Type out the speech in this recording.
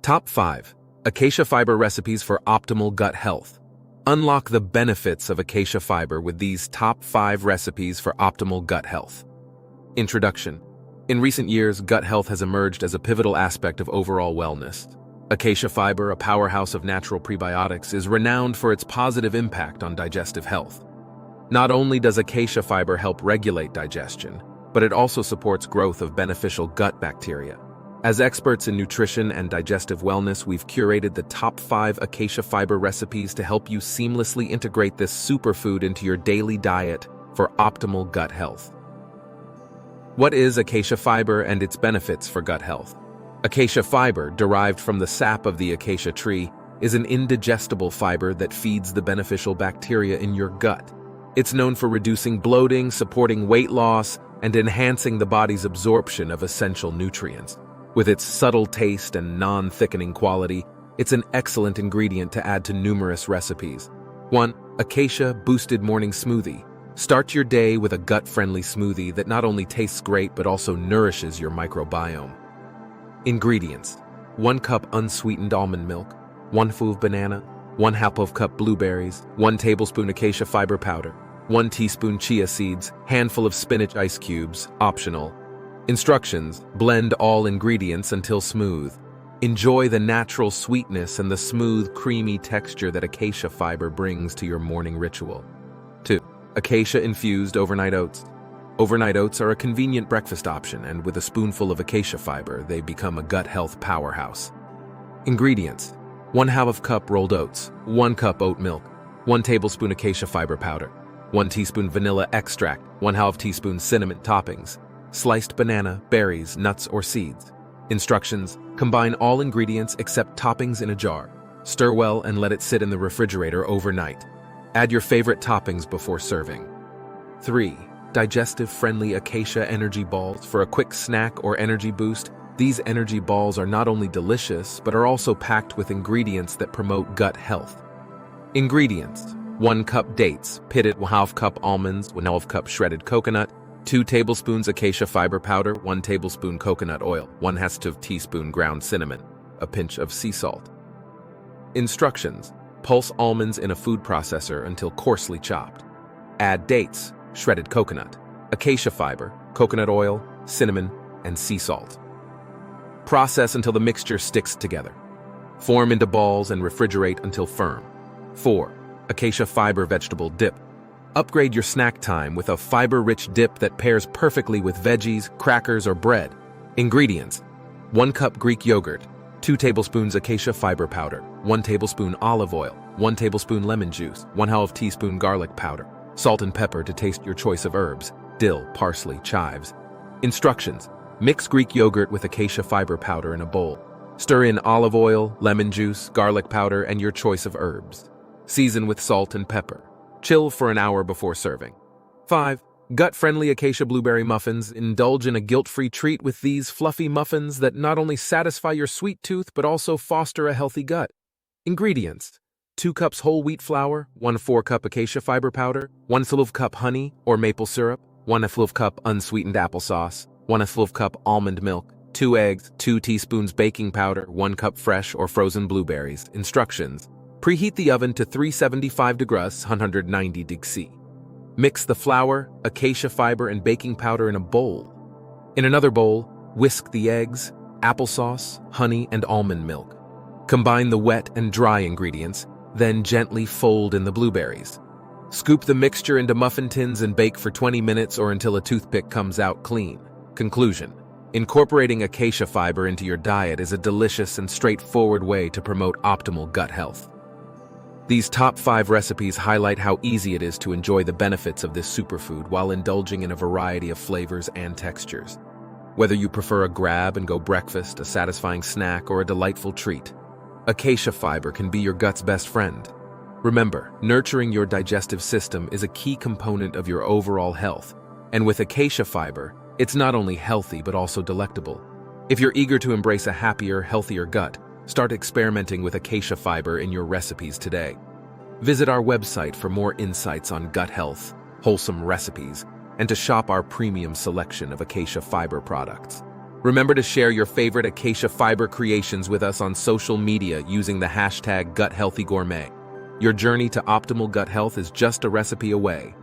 Top 5 Acacia Fiber Recipes for Optimal Gut Health. Unlock the benefits of Acacia Fiber with these top 5 recipes for optimal gut health. Introduction. In recent years, gut health has emerged as a pivotal aspect of overall wellness. Acacia Fiber, a powerhouse of natural prebiotics, is renowned for its positive impact on digestive health. Not only does Acacia Fiber help regulate digestion, but it also supports growth of beneficial gut bacteria. As experts in nutrition and digestive wellness, we've curated the top 5 Acacia Fiber recipes to help you seamlessly integrate this superfood into your daily diet for optimal gut health. What is Acacia Fiber and its benefits for gut health? Acacia Fiber, derived from the sap of the acacia tree, is an indigestible fiber that feeds the beneficial bacteria in your gut. It's known for reducing bloating, supporting weight loss, and enhancing the body's absorption of essential nutrients. With its subtle taste and non-thickening quality, it's an excellent ingredient to add to numerous recipes. 1. Acacia Boosted Morning Smoothie. Start your day with a gut-friendly smoothie that not only tastes great but also nourishes your microbiome. Ingredients: 1 cup unsweetened almond milk, 1 foof banana, 1 half cup blueberries, 1 tablespoon acacia fiber powder, 1 teaspoon chia seeds, handful of spinach ice cubes, optional. Instructions: blend all ingredients until smooth. Enjoy the natural sweetness and the smooth, creamy texture that acacia fiber brings to your morning ritual. 2. Acacia-infused overnight oats. Overnight oats are a convenient breakfast option, and with a spoonful of acacia fiber, they become a gut health powerhouse. Ingredients: 1 half cup rolled oats, 1 cup oat milk, 1 tablespoon acacia fiber powder, 1 teaspoon vanilla extract, 1 half teaspoon cinnamon toppings, sliced banana, berries, nuts, or seeds. Instructions: combine all ingredients except toppings in a jar. Stir well and let it sit in the refrigerator overnight. Add your favorite toppings before serving. 3. Digestive-friendly acacia energy balls. For a quick snack or energy boost, these energy balls are not only delicious, but are also packed with ingredients that promote gut health. Ingredients: 1 cup dates, pitted 1/2 cup almonds, 1/2 cup shredded coconut, 2 tablespoons acacia fiber powder, 1 tablespoon coconut oil, 1/2 teaspoon ground cinnamon, a pinch of sea salt. Instructions: pulse almonds in a food processor until coarsely chopped. Add dates, shredded coconut, acacia fiber, coconut oil, cinnamon, and sea salt. Process until the mixture sticks together. Form into balls and refrigerate until firm. 4. Acacia fiber vegetable dip. Upgrade your snack time with a fiber-rich dip that pairs perfectly with veggies, crackers, or bread. Ingredients: 1 cup Greek yogurt, 2 tablespoons acacia fiber powder, 1 tablespoon olive oil, 1 tablespoon lemon juice, 1/2 teaspoon garlic powder, salt and pepper to taste your choice of herbs, dill, parsley, chives. Instructions: mix Greek yogurt with acacia fiber powder in a bowl. Stir in olive oil, lemon juice, garlic powder, and your choice of herbs. Season with salt and pepper. Chill for an hour before serving. 5. Gut-friendly acacia blueberry muffins. Indulge in a guilt-free treat with these fluffy muffins that not only satisfy your sweet tooth but also foster a healthy gut. Ingredients: 2 cups whole wheat flour, 1/4 cup acacia fiber powder, 1/2 cup honey or maple syrup, 1/2 cup unsweetened applesauce, 1/2 cup almond milk, 2 eggs, 2 teaspoons baking powder, 1 cup fresh or frozen blueberries. Instructions: preheat the oven to 375 degrees 190 degrees C. Mix the flour, acacia fiber, and baking powder in a bowl. In another bowl, whisk the eggs, applesauce, honey, and almond milk. Combine the wet and dry ingredients, then gently fold in the blueberries. Scoop the mixture into muffin tins and bake for 20 minutes or until a toothpick comes out clean. Conclusion: incorporating acacia fiber into your diet is a delicious and straightforward way to promote optimal gut health. These top 5 recipes highlight how easy it is to enjoy the benefits of this superfood while indulging in a variety of flavors and textures. Whether you prefer a grab-and-go breakfast, a satisfying snack, or a delightful treat, acacia fiber can be your gut's best friend. Remember, nurturing your digestive system is a key component of your overall health, and with acacia fiber, it's not only healthy but also delectable. If you're eager to embrace a happier, healthier gut, start experimenting with acacia fiber in your recipes today. Visit our website for more insights on gut health, wholesome recipes, and to shop our premium selection of acacia fiber products. Remember to share your favorite Acacia Fiber creations with us on social media using the hashtag GutHealthyGourmet. Your journey to optimal gut health is just a recipe away.